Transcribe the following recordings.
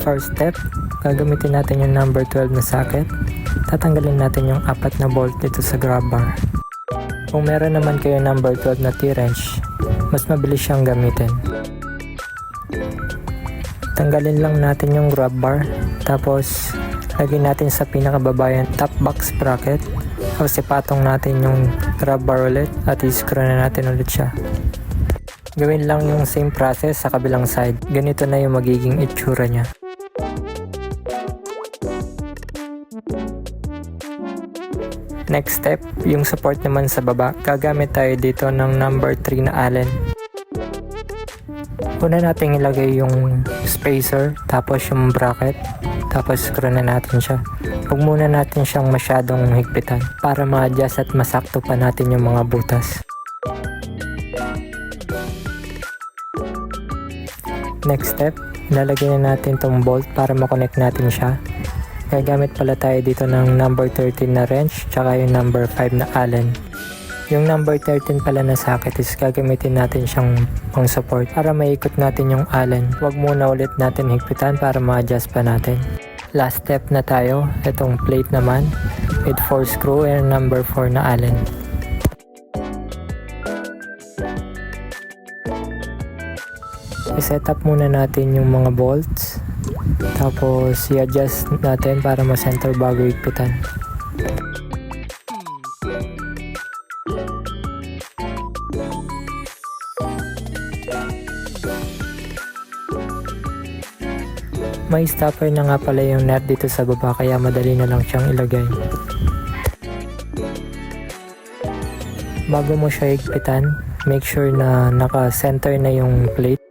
First step, gagamitin natin yung number 12 na socket. Tatanggalin natin yung 4 na bolt dito sa grab bar. Kung meron naman kayo number 12 na T-wrench, mas mabilis siyang gamitin. Tanggalin lang natin yung grab bar, tapos lagyan natin sa pinakababa yung top box bracket. Tapos ipatong natin yung grab bar ulit at i-screw na natin ulit siya. Gawin lang yung same process sa kabilang side. Ganito na yung magiging itsura niya. Next step, yung support naman sa baba. Gagamit tayo dito ng number 3 na Allen. Una natin ilagay yung spacer, tapos yung bracket, tapos screw na natin siya. Huwag muna natin siyang masyadong higpitan para ma-adjust at masakto pa natin yung mga butas. Next step, ilalagay na natin tong bolt para makonect natin siya. Gagamit pala tayo dito ng number 13 na wrench tsaka yung number 5 na Allen. Yung number 13 pala na socket is gagamitin natin siyang pang support para maikot natin yung Allen. Huwag muna ulit natin higpitan para ma-adjust pa natin. Last step na tayo, itong plate naman with 4 screw and number 4 na Allen. I-set up muna natin yung mga bolts. Tapos i-adjust natin para ma-center bago higpitan. May stopper na nga pala yung nut dito sa baba kaya madali na lang siyang ilagay. Bago mo siya higpitan, make sure na naka-center na yung plate.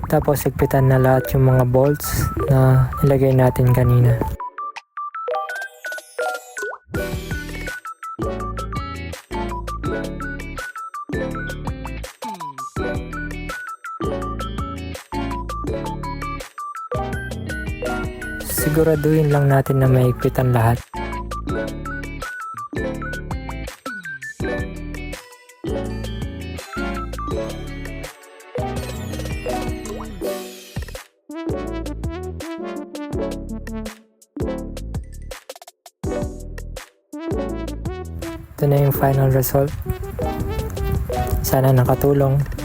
Tapos higpitan na lahat yung mga bolts na ilagay natin kanina. Siguraduhin lang natin na mahigpitan lahat. Ito na yung final result. Sana nakatulong.